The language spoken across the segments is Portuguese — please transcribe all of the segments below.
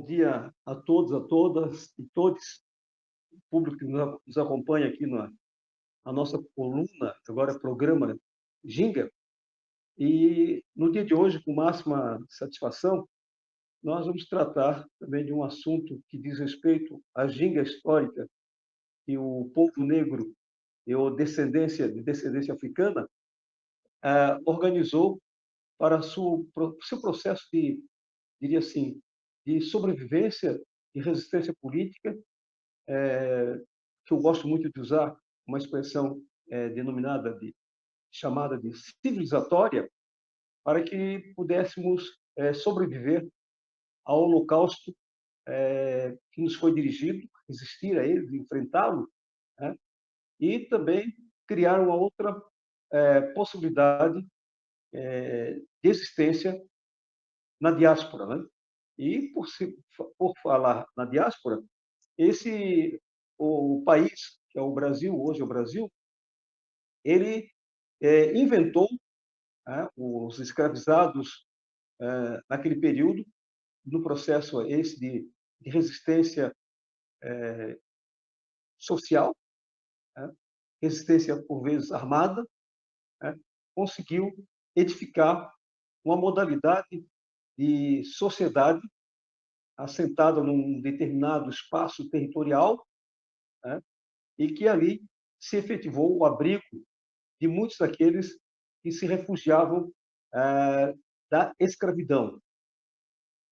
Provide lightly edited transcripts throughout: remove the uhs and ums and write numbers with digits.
Bom dia a todos, a todas e todos, o público que nos acompanha aqui na nossa coluna, agora programa Ginga. E no dia de hoje, com máxima satisfação, nós vamos tratar também de um assunto que diz respeito à ginga histórica que o povo negro e o de descendência africana organizou para seu processo de, diria assim, de sobrevivência e resistência política, que eu gosto muito de usar uma expressão denominada chamada de civilizatória, para que pudéssemos sobreviver ao holocausto que nos foi dirigido, resistir a ele, enfrentá-lo, né? E também criar uma outra possibilidade de existência na diáspora, né? E por falar na diáspora, o país que é o Brasil, hoje é o Brasil, ele inventou, né, os escravizados naquele período, no processo esse de resistência social, né, resistência por vezes armada, né, conseguiu edificar uma modalidade de sociedade assentada num determinado espaço territorial, né, e que ali se efetivou o abrigo de muitos daqueles que se refugiavam da escravidão.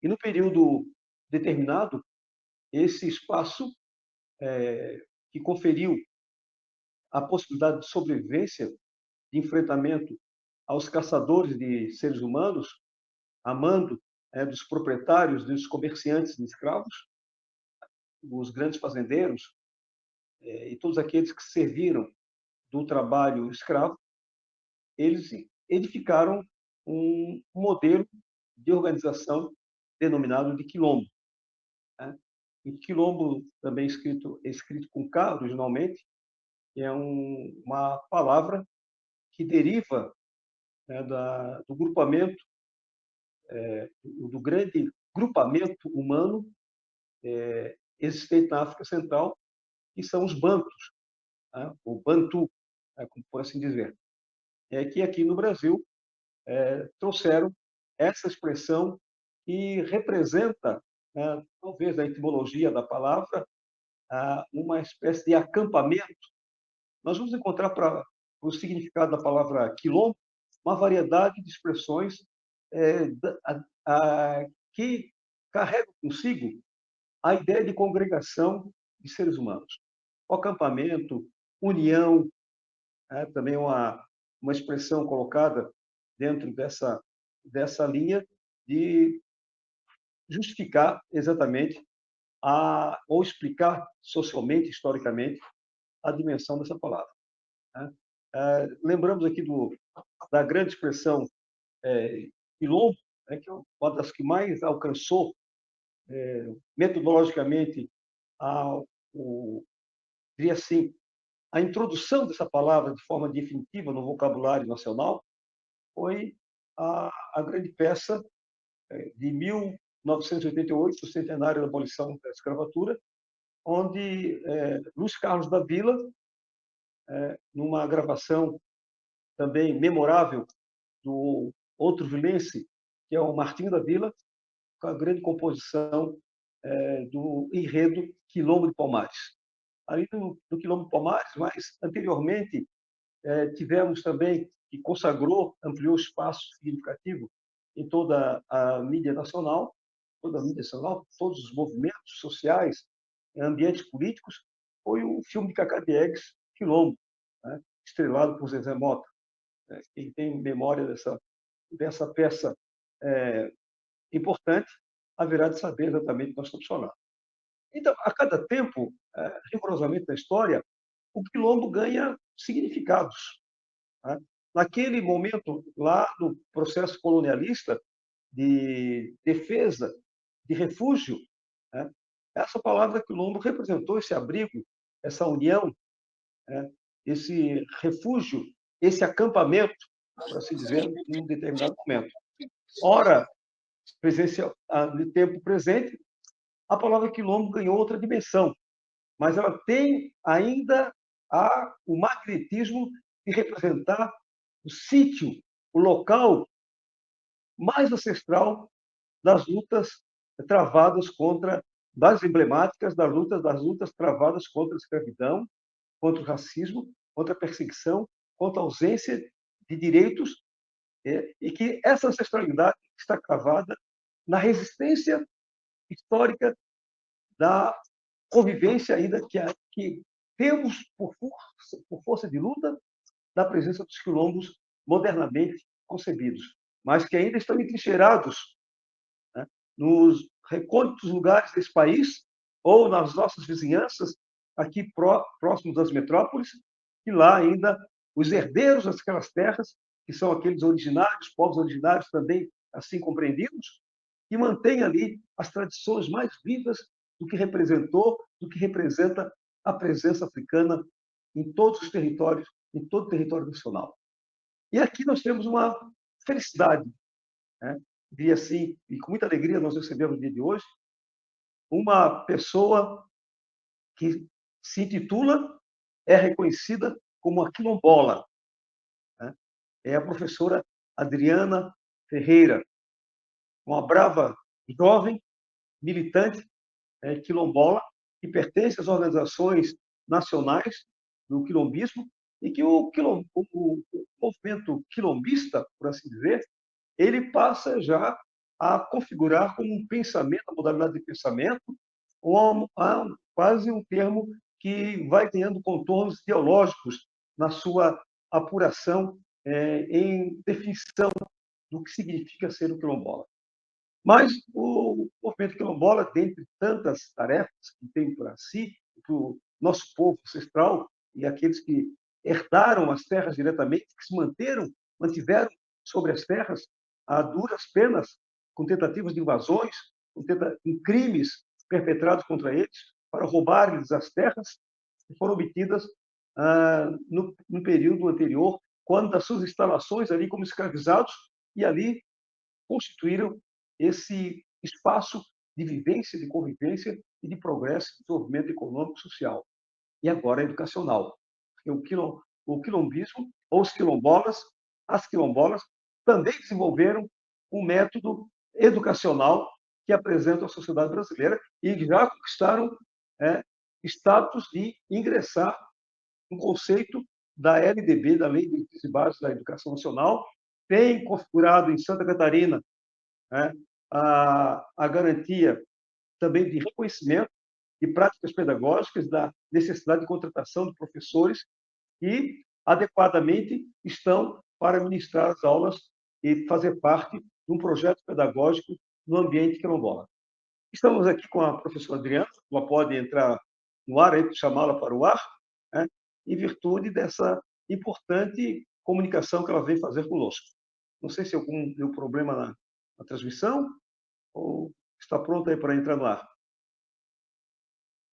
E no período determinado, esse espaço que conferiu a possibilidade de sobrevivência, de enfrentamento aos caçadores de seres humanos, a mando dos proprietários, dos comerciantes de escravos, os grandes fazendeiros e todos aqueles que serviram do trabalho escravo, eles edificaram um modelo de organização denominado de quilombo, né? E quilombo, também escrito com K originalmente, é uma palavra que deriva, né, do grupamento, do grande grupamento humano existente na África Central, que são os bantos, né, o bantu, né, por assim dizer. É que aqui no Brasil trouxeram essa expressão que representa, né, talvez a etimologia da palavra, uma espécie de acampamento. Nós vamos encontrar para o significado da palavra quilombo uma variedade de expressões que carregam consigo a ideia de congregação de seres humanos. O acampamento, união, também uma expressão colocada dentro dessa linha de justificar exatamente ou explicar socialmente, historicamente, a dimensão dessa palavra, né? Lembramos aqui da grande expressão quilombo, né, que é uma das que mais alcançou metodologicamente a, o, diria assim, a introdução dessa palavra de forma definitiva no vocabulário nacional foi a grande peça de 1988, o centenário da abolição da escravatura, onde Luiz Carlos da Vila, numa gravação também memorável do outro vilense, que é o Martinho da Vila, com a grande composição do enredo Quilombo de Palmares. Ali no Quilombo de Palmares, mas anteriormente tivemos também, que consagrou, ampliou o espaço significativo em toda a mídia nacional, todos os movimentos sociais, ambientes políticos, foi o filme de Cacá Diegues, Quilombo, né, estrelado por Zezé Mota. Quem tem memória dessa peça importante, haverá de saber exatamente o que nós estamos falando. Então, a cada tempo, rigorosamente na história, o quilombo ganha significados, né? Naquele momento, lá no processo colonialista de defesa, de refúgio, né, essa palavra quilombo representou esse abrigo, essa união, né, esse refúgio, esse acampamento, por assim dizer, num determinado momento. Ora, presencial, no tempo presente, a palavra quilombo ganhou outra dimensão, mas ela tem ainda o magnetismo de representar o sítio, o local mais ancestral das lutas travadas contra, das emblemáticas das lutas travadas contra a escravidão, contra o racismo, contra a perseguição, contra a ausência de direitos, e que essa ancestralidade está cravada na resistência histórica da convivência ainda que temos por força de luta da presença dos quilombos modernamente concebidos, mas que ainda estão entrincheirados, né, nos recônditos lugares desse país ou nas nossas vizinhanças, aqui próximos das metrópoles, e lá ainda os herdeiros daquelas terras, que são aqueles originários, povos originários também assim compreendidos, que mantêm ali as tradições mais vivas do que representou, do que representa a presença africana em todos os territórios, em todo o território nacional. E aqui nós temos uma felicidade, né? E assim, e com muita alegria nós recebemos no dia de hoje uma pessoa que se intitula, é reconhecida como a quilombola, né? É a professora Adriana Ferreira, uma brava jovem militante quilombola que pertence às organizações nacionais do quilombismo e que o movimento quilombista, por assim dizer, ele passa já a configurar como um pensamento, uma modalidade de pensamento, ou quase um termo que vai ganhando contornos ideológicos na sua apuração em definição do que significa ser o quilombola. Mas o movimento quilombola, dentre tantas tarefas que tem para si, para o nosso povo ancestral e aqueles que herdaram as terras diretamente, que se mantiveram sobre as terras a duras penas, com tentativas de invasões, com crimes perpetrados contra eles, para roubar-lhes as terras, que foram obtidas no período anterior, quando das suas instalações ali como escravizados, e ali constituíram esse espaço de vivência, de convivência e de progresso, de desenvolvimento econômico e social. E agora educacional. O quilombismo, ou os quilombolas, as quilombolas, também desenvolveram um método educacional que apresenta à sociedade brasileira e já conquistaram status de ingressar no conceito da LDB, da Lei de Diretrizes e Bases da Educação Nacional, tem configurado em Santa Catarina a garantia também de reconhecimento de práticas pedagógicas, da necessidade de contratação de professores que adequadamente estão para ministrar as aulas e fazer parte de um projeto pedagógico no ambiente quilombola. Estamos aqui com a professora Adriana, ela pode entrar no ar, chamá-la para o ar, em virtude dessa importante comunicação que ela vem fazer conosco. Não sei se algum deu problema na transmissão, ou está pronta aí para entrar no ar?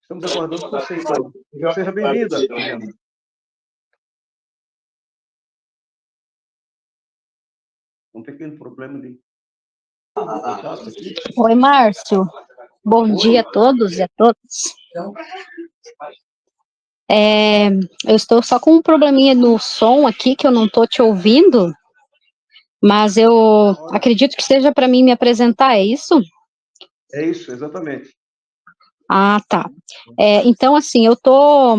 Estamos aguardando você, então. Seja bem-vinda, Adriana. Um pequeno problema de contato aqui. Oi, Márcio. Bom dia a todos e a todas. Eu estou só com um probleminha no som aqui, que eu não estou te ouvindo, mas eu acredito que seja para mim me apresentar, é isso? É isso, exatamente. Ah, tá. Então, assim, eu estou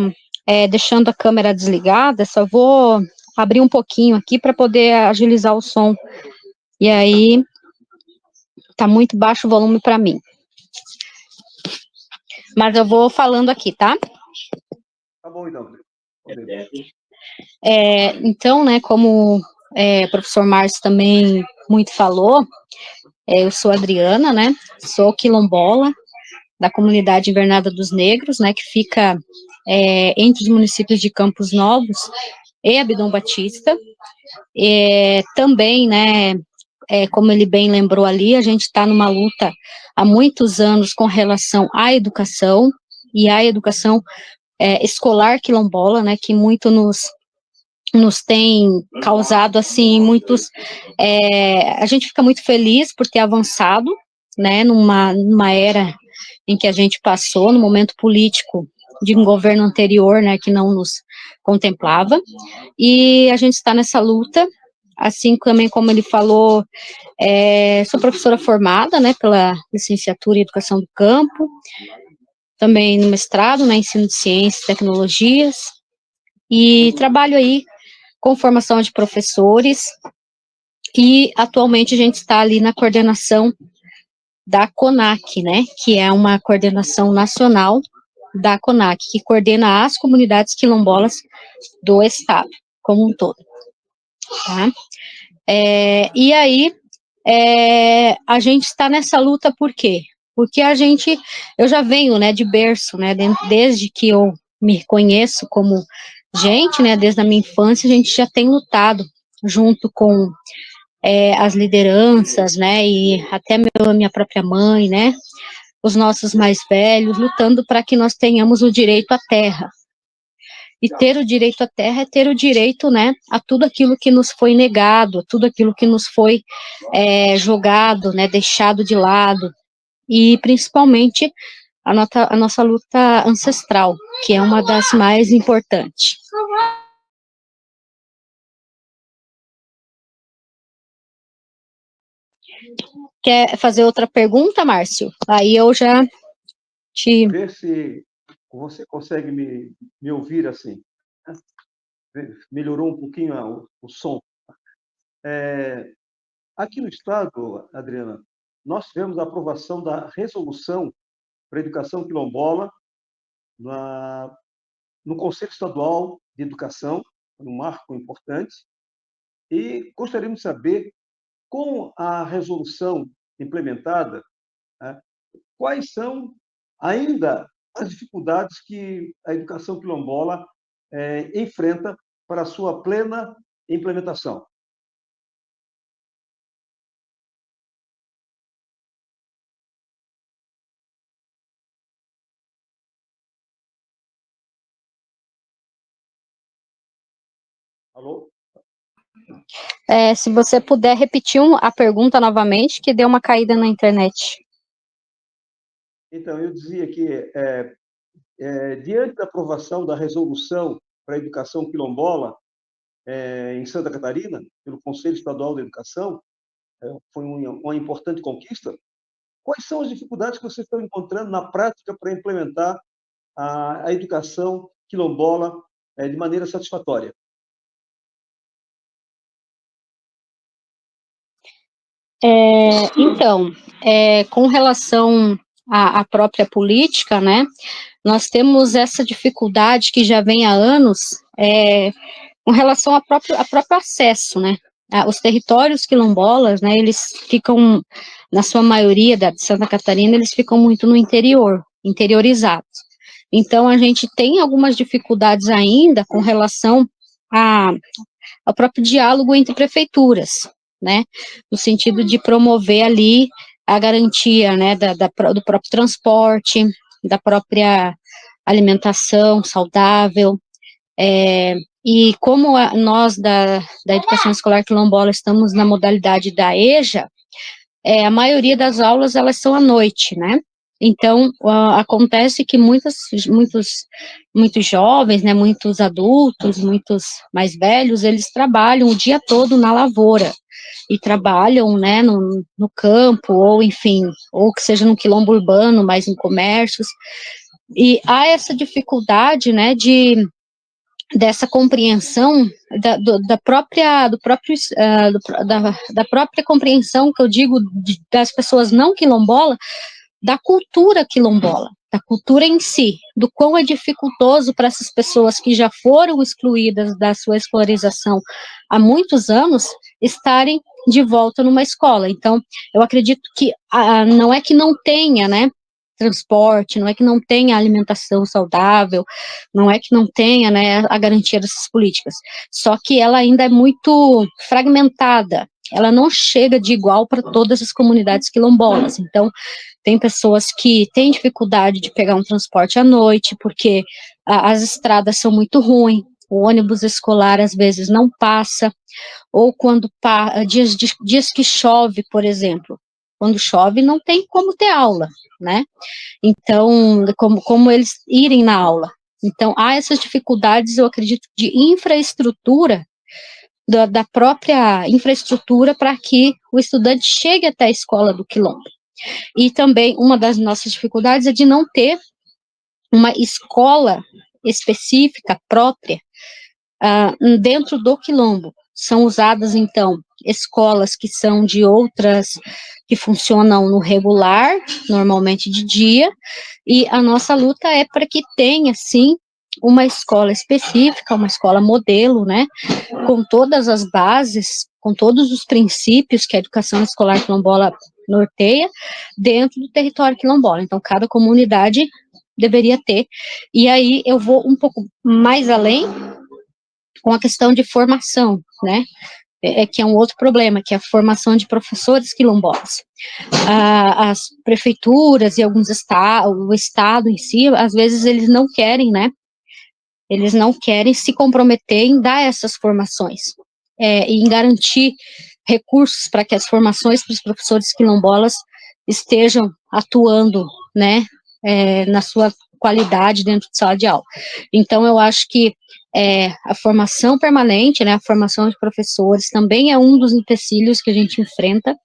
deixando a câmera desligada, só vou abrir um pouquinho aqui para poder agilizar o som. E aí, tá muito baixo o volume para mim. Mas eu vou falando aqui, tá? Tá bom, então. Então, né, como o professor Márcio também muito falou, eu sou Adriana, né, sou quilombola da comunidade Invernada dos Negros, né, que fica entre os municípios de Campos Novos e Abdon Batista. Também, né, como ele bem lembrou ali, a gente está numa luta há muitos anos com relação à educação, e à educação escolar quilombola, né, que muito nos tem causado, assim, muitos... a gente fica muito feliz por ter avançado, né, numa era em que a gente passou, no momento político de um governo anterior, né, que não nos contemplava, e a gente está nessa luta, assim também como ele falou, sou professora formada, né, pela licenciatura em Educação do Campo, também no mestrado, né, Ensino de Ciências e Tecnologias, e trabalho aí com formação de professores, e atualmente a gente está ali na coordenação da CONAC, né, que é uma coordenação nacional da CONAC, que coordena as comunidades quilombolas do estado, como um todo, tá? E aí, a gente está nessa luta por quê? Porque eu já venho, né, de berço, né, desde que eu me conheço como gente, né, desde a minha infância, a gente já tem lutado junto com as lideranças, né, e até minha própria mãe, né, os nossos mais velhos, lutando para que nós tenhamos o direito à terra. E ter o direito à terra é ter o direito, né, a tudo aquilo que nos foi negado, tudo aquilo que nos foi jogado, né, deixado de lado, e principalmente a nossa luta ancestral, que é uma das mais importantes. Quer fazer outra pergunta, Márcio? Aí eu já te... Ver se você consegue me ouvir assim. Melhorou um pouquinho o som. Aqui no Estado, Adriana, nós tivemos a aprovação da resolução para a educação quilombola no Conselho Estadual de Educação, um marco importante, e gostaríamos de saber, com a resolução implementada, né, quais são ainda as dificuldades que a educação quilombola enfrenta para a sua plena implementação. Alô? Se você puder repetir a pergunta novamente, que deu uma caída na internet. Então, eu dizia que, diante da aprovação da resolução para a educação quilombola em Santa Catarina, pelo Conselho Estadual de Educação, foi uma importante conquista. Quais são as dificuldades que vocês estão encontrando na prática para implementar a educação quilombola de maneira satisfatória? Então, com relação à própria política, né, nós temos essa dificuldade que já vem há anos, com relação ao próprio acesso, né, os territórios quilombolas, né, eles ficam, na sua maioria de Santa Catarina, eles ficam muito no interior, interiorizados. Então, a gente tem algumas dificuldades ainda com relação ao próprio diálogo entre prefeituras, né, no sentido de promover ali a garantia, né, do próprio transporte, da própria alimentação saudável, e como nós da educação escolar quilombola estamos na modalidade da EJA, a maioria das aulas elas são à noite, né, então acontece que muitos jovens, né, muitos adultos, muitos mais velhos, eles trabalham o dia todo na lavoura, e trabalham, né, no campo, ou enfim, ou que seja no quilombo urbano, mas em comércios, e há essa dificuldade, né, dessa compreensão da própria compreensão, que eu digo, das pessoas não quilombola, da cultura quilombola, da cultura em si, do quão é dificultoso para essas pessoas que já foram excluídas da sua escolarização há muitos anos, estarem de volta numa escola. Então, eu acredito que não é que não tenha, né, transporte, não é que não tenha alimentação saudável, não é que não tenha, né, a garantia dessas políticas, só que ela ainda é muito fragmentada, ela não chega de igual para todas as comunidades quilombolas. Então, tem pessoas que têm dificuldade de pegar um transporte à noite, porque as estradas são muito ruins, o ônibus escolar às vezes não passa, ou quando dias que chove, por exemplo, quando chove, não tem como ter aula, né? Então, como eles irem na aula. Então, há essas dificuldades, eu acredito, de infraestrutura, da própria infraestrutura para que o estudante chegue até a escola do Quilombo. E também, uma das nossas dificuldades é de não ter uma escola específica, própria, dentro do Quilombo. São usadas, então, escolas que são de outras, que funcionam no regular, normalmente de dia, e a nossa luta é para que tenha, sim, uma escola específica, uma escola modelo, né, com todas as bases, com todos os princípios que a educação escolar quilombola norteia, dentro do território quilombola. Então, cada comunidade deveria ter. E aí eu vou um pouco mais além com a questão de formação, né? Que é um outro problema, que é a formação de professores quilombolas. As prefeituras e alguns estados, o estado em si, às vezes eles não querem, né? Eles não querem se comprometer em dar essas formações, em garantir recursos para que as formações para os professores quilombolas estejam atuando, né, na sua qualidade dentro de sala de aula. Então, eu acho que a formação permanente, né, a formação de professores também é um dos empecilhos que a gente enfrenta,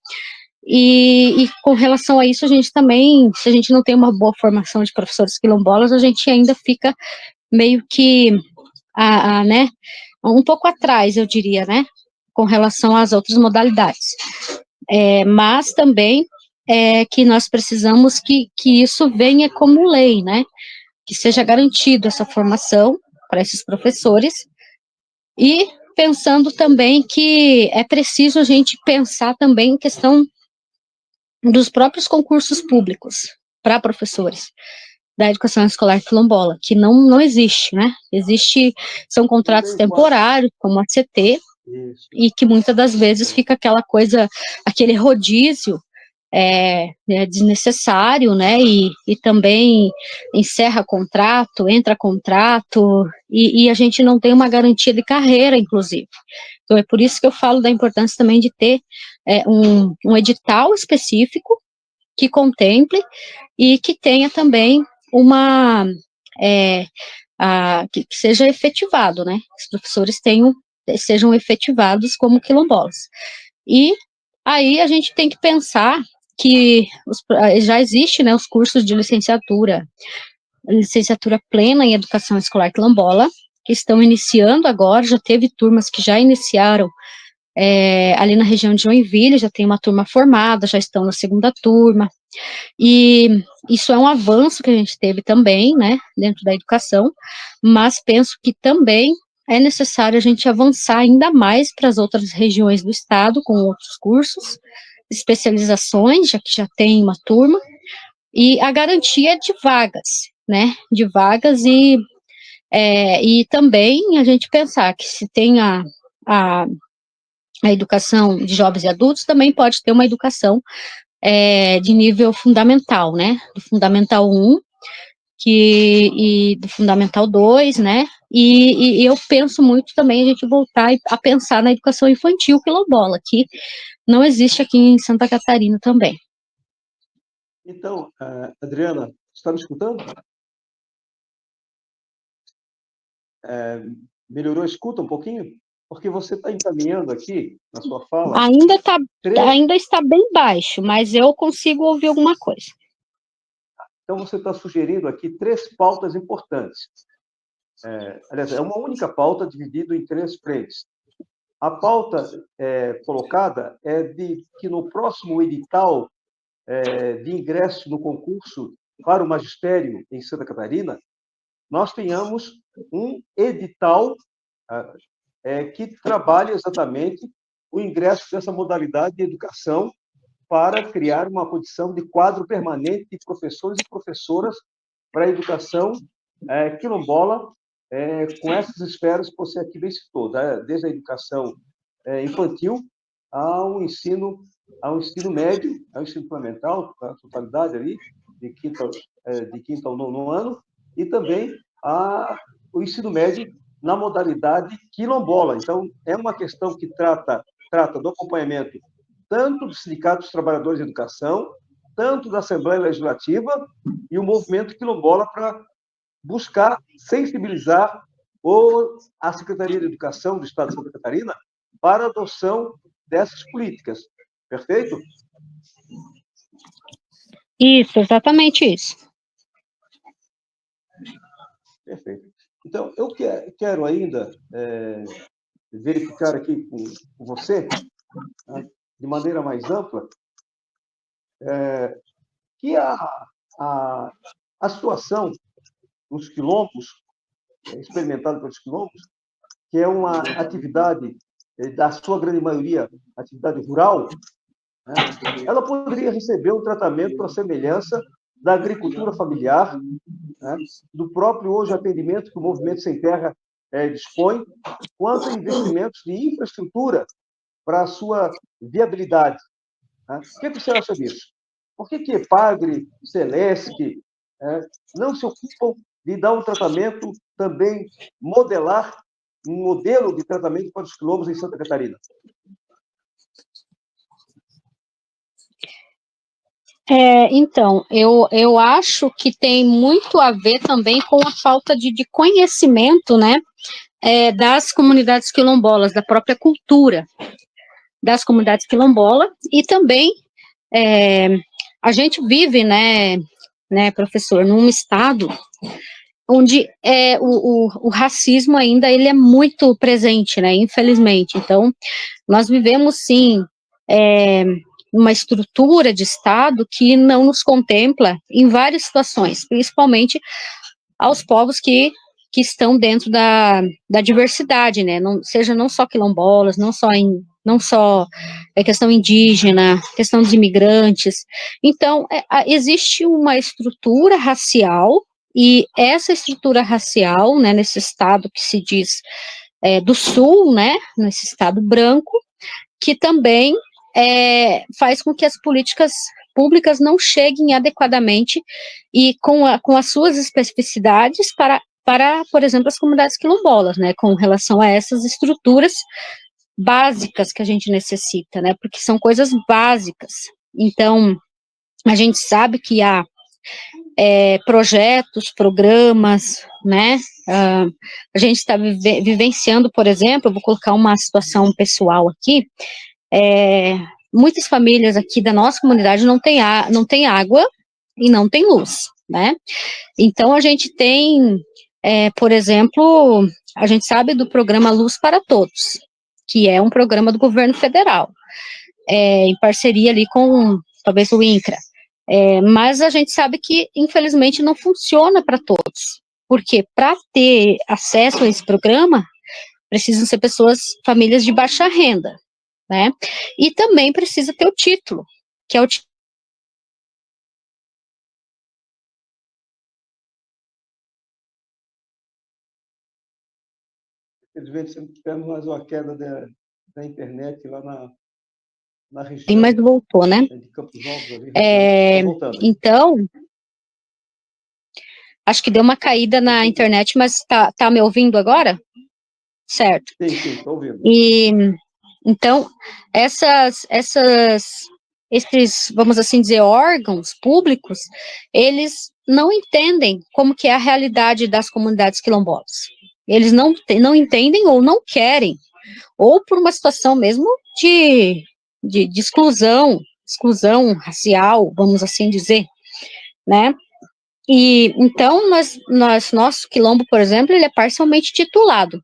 e com relação a isso, a gente também, se a gente não tem uma boa formação de professores quilombolas, a gente ainda fica meio que, né, um pouco atrás, eu diria, né, com relação às outras modalidades. Mas também que nós precisamos que isso venha como lei, né, que seja garantido essa formação para esses professores, e pensando também que é preciso a gente pensar também em questão dos próprios concursos públicos para professores da educação escolar quilombola, que não existe, né? São contratos temporários, como a CT, e que muitas das vezes fica aquela coisa, aquele rodízio desnecessário, né? E também encerra contrato, entra contrato, e a gente não tem uma garantia de carreira, inclusive. Então, é por isso que eu falo da importância também de ter um edital específico que contemple e que tenha também uma que seja efetivado, né? Os professores sejam efetivados como quilombolas. E aí a gente tem que pensar que já existe, né, os cursos de licenciatura plena em educação escolar quilombola, que estão iniciando agora, já teve turmas que já iniciaram ali na região de Joinville, já tem uma turma formada, já estão na segunda turma, e isso é um avanço que a gente teve também, né, dentro da educação, mas penso que também é necessário a gente avançar ainda mais para as outras regiões do estado, com outros cursos, especializações, já que já tem uma turma, e a garantia de vagas, né, de vagas, e também a gente pensar que se tem a educação de jovens e adultos, também pode ter uma educação de nível fundamental, né, do Fundamental 1 e do Fundamental 2, né, e eu penso muito também a gente voltar a pensar na educação infantil quilombola, que não existe aqui em Santa Catarina também. Então, Adriana, você está me escutando? Melhorou a escuta um pouquinho? Porque você está encaminhando aqui, na sua fala... Ainda está bem baixo, mas eu consigo ouvir alguma coisa. Então, você está sugerindo aqui 3 pautas importantes. Aliás, é uma única pauta dividida em 3 frentes. A pauta colocada é de que no próximo edital de ingresso no concurso para o magistério em Santa Catarina, nós tenhamos um edital que trabalhe exatamente o ingresso dessa modalidade de educação para criar uma condição de quadro permanente de professores e professoras para a educação quilombola, com essas esferas que você aqui bem citou, desde a educação infantil ao ensino médio, ao ensino fundamental, a totalidade ali, de quinto ao nono ano, e também o ensino médio na modalidade quilombola. Então, é uma questão que trata do acompanhamento tanto do Sindicato dos Trabalhadores de Educação, tanto da Assembleia Legislativa e o movimento quilombola para buscar sensibilizar a Secretaria de Educação do Estado de Santa Catarina para a adoção dessas políticas. Perfeito? Isso, exatamente isso. Perfeito. Então, eu quero ainda verificar aqui com você, né, de maneira mais ampla, que a situação dos quilombos, experimentada pelos quilombos, que é uma atividade, da sua grande maioria, atividade rural, né, ela poderia receber um tratamento à semelhança da agricultura familiar, né, do próprio hoje atendimento que o Movimento Sem Terra dispõe, quanto a investimentos de infraestrutura para a sua viabilidade. Né? O que você acha disso? Por que EPAGRE, Celesc, não se ocupam de dar um tratamento também, modelar um modelo de tratamento para os quilombos em Santa Catarina? Então, eu acho que tem muito a ver também com a falta de conhecimento, né, das comunidades quilombolas, da própria cultura das comunidades quilombolas, e também a gente vive, né, professor, num estado onde o racismo ainda ele é muito presente, né, infelizmente. Então, nós vivemos, sim, uma estrutura de Estado que não nos contempla em várias situações, principalmente aos povos que estão dentro da diversidade, né, seja não só quilombolas, não só questão indígena, questão dos imigrantes. Então, existe uma estrutura racial, e essa estrutura racial, né, nesse estado que se diz do Sul, né, nesse estado branco, que também faz com que as políticas públicas não cheguem adequadamente e com as suas especificidades para, por exemplo, as comunidades quilombolas, né, com relação a essas estruturas básicas que a gente necessita, né, porque são coisas básicas. Então, a gente sabe que há projetos, programas, né, a gente está vivenciando, por exemplo, eu vou colocar uma situação pessoal aqui, muitas famílias aqui da nossa comunidade não tem água e não tem luz, né, então a gente tem, por exemplo, a gente sabe do programa Luz para Todos, que é um programa do governo federal, em parceria ali com, talvez, o INCRA, mas a gente sabe que, infelizmente, não funciona para todos, porque para ter acesso a esse programa, precisam ser famílias de baixa renda, né, e também precisa ter o título, que é o título. Infelizmente, tivemos mais uma queda da internet lá na região. Mas voltou, né? De Campos Novos, ali, tá voltando. Então, acho que deu uma caída na internet, mas tá me ouvindo agora? Certo. Sim, estou ouvindo. E, então, esses, vamos assim dizer, órgãos públicos, eles não entendem como que é a realidade das comunidades quilombolas. Eles não entendem ou não querem, ou por uma situação mesmo de exclusão racial, vamos assim dizer, né? E então nosso quilombo, por exemplo, ele é parcialmente titulado.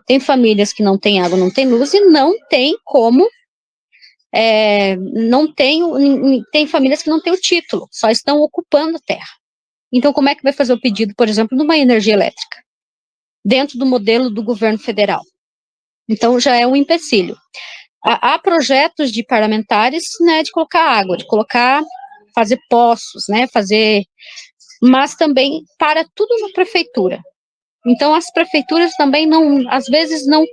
Tem famílias que não têm água, não têm luz e não tem como, tem famílias que não têm o título, só estão ocupando a terra. Então, como é que vai fazer o pedido, por exemplo, de uma energia elétrica? Dentro do modelo do governo federal. Então, já é um empecilho. Há projetos de parlamentares, né, de colocar água, fazer poços, né, mas também para tudo na prefeitura. Então, as prefeituras também às vezes não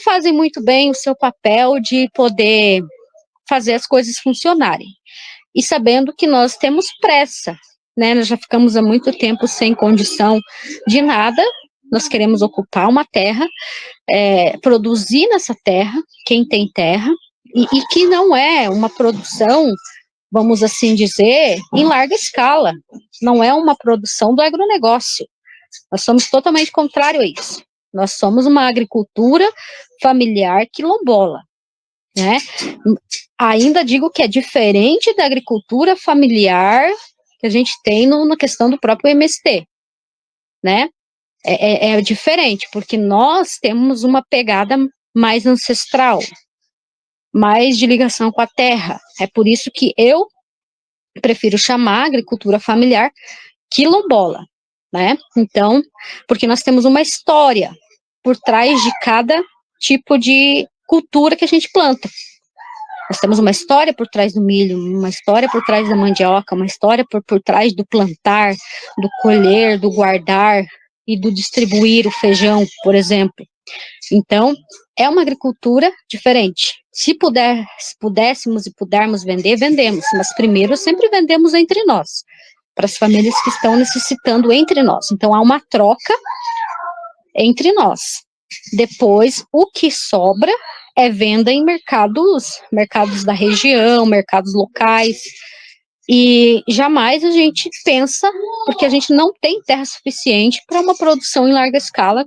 fazem muito bem o seu papel de poder fazer as coisas funcionarem. E sabendo que nós temos pressa, né, nós já ficamos há muito tempo sem condição de nada, nós queremos ocupar uma terra, produzir nessa terra, quem tem terra, e que não é uma produção, vamos assim dizer, em larga escala. Não é uma produção do agronegócio. Nós somos totalmente contrário a isso. Nós somos uma agricultura familiar quilombola, né? Ainda digo que é diferente da agricultura familiar que a gente tem na questão do próprio MST, né? É diferente, porque nós temos uma pegada mais ancestral, mais de ligação com a terra. É por isso que eu prefiro chamar agricultura familiar quilombola, né? Então, porque nós temos uma história por trás de cada tipo de cultura que a gente planta. Nós temos uma história por trás do milho, uma história por trás da mandioca, uma história por trás do plantar, do colher, do guardar e do distribuir o feijão, por exemplo. Então, é uma agricultura diferente. Se pudéssemos e pudermos vender, vendemos, mas primeiro sempre vendemos entre nós, para as famílias que estão necessitando entre nós. Então, há uma troca entre nós. Depois, o que sobra é venda em mercados da região, mercados locais, e jamais a gente pensa, porque a gente não tem terra suficiente para uma produção em larga escala,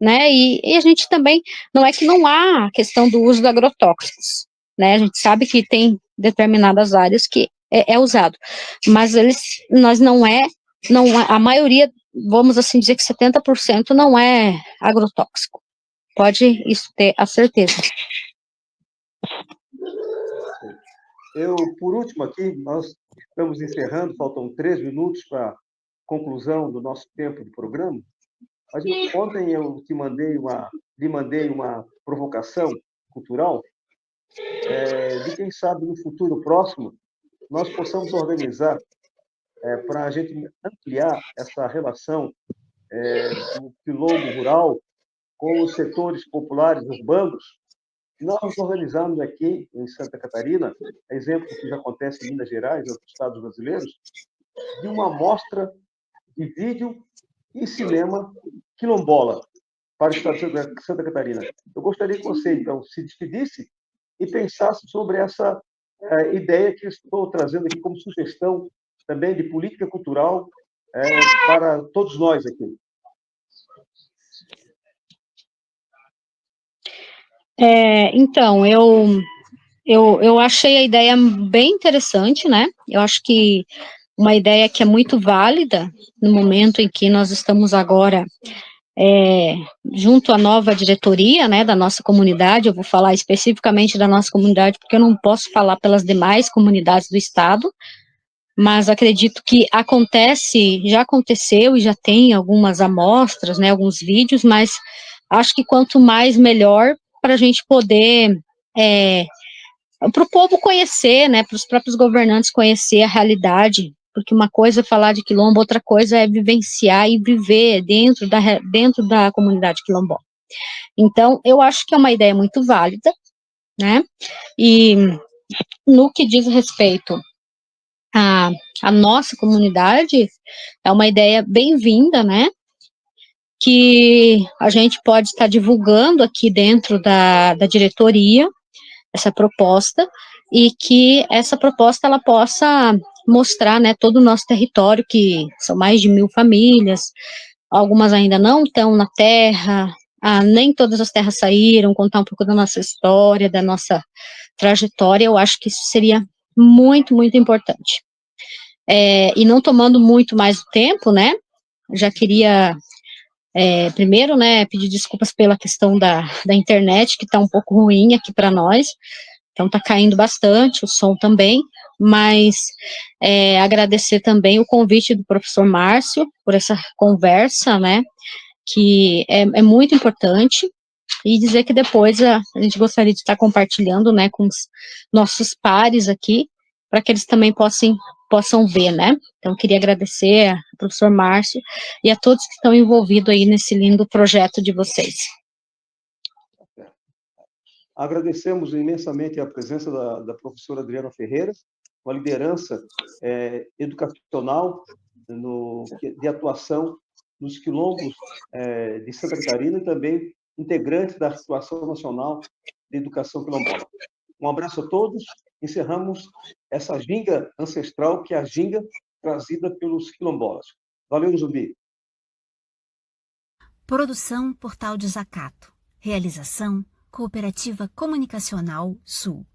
né, e a gente também, não é que não há a questão do uso de agrotóxicos, né, a gente sabe que tem determinadas áreas que é usado, mas nós não é, a maioria, vamos assim dizer que 70% não é agrotóxico, pode isso ter a certeza. Por último aqui, nós estamos encerrando, faltam 3 minutos para a conclusão do nosso tempo de programa. Ontem eu lhe mandei uma provocação cultural, de quem sabe no futuro próximo nós possamos organizar, para a gente ampliar essa relação do quilombo rural com os setores populares urbanos. Nós organizamos aqui em Santa Catarina, exemplo que já acontece em Minas Gerais e outros estados brasileiros, de uma mostra de vídeo e cinema quilombola para o estado de Santa Catarina. Eu gostaria que você, então, se despedisse e pensasse sobre essa ideia que estou trazendo aqui como sugestão também de política cultural para todos nós aqui. Então, eu achei a ideia bem interessante, né? Eu acho que uma ideia que é muito válida no momento em que nós estamos agora junto à nova diretoria, né, da nossa comunidade. Eu vou falar especificamente da nossa comunidade, porque eu não posso falar pelas demais comunidades do estado, mas acredito que já aconteceu e já tem algumas amostras, né, alguns vídeos, mas acho que quanto mais melhor para a gente poder para o povo conhecer, né, para os próprios governantes conhecer a realidade, porque uma coisa é falar de quilombo, outra coisa é vivenciar e viver dentro da comunidade quilombola. Então, eu acho que é uma ideia muito válida, né, e no que diz respeito à nossa comunidade, é uma ideia bem-vinda, né, que a gente pode estar divulgando aqui dentro da diretoria, essa proposta, e que essa proposta ela possa mostrar, né, todo o nosso território, que são mais de 1.000 famílias, algumas ainda não estão na terra, nem todas as terras saíram, contar um pouco da nossa história, da nossa trajetória. Eu acho que isso seria muito, muito importante. E não tomando muito mais o tempo, né, já queria primeiro, né, pedir desculpas pela questão da internet, que está um pouco ruim aqui para nós. Então está caindo bastante, o som também, mas agradecer também o convite do professor Márcio por essa conversa, né, que é muito importante, e dizer que depois a gente gostaria de estar compartilhando, né, com os nossos pares aqui, para que eles também possam ver, né. Então queria agradecer ao professor Márcio e a todos que estão envolvidos aí nesse lindo projeto de vocês. Agradecemos imensamente a presença da professora Adriana Ferreira, uma liderança educacional de atuação nos quilombos de Santa Catarina e também integrante da articulação nacional de educação quilombola. Um abraço a todos. Encerramos essa ginga ancestral, que é a ginga trazida pelos quilombolas. Valeu, Zumbi. Produção Portal Desacato. Realização Cooperativa Comunicacional Sul.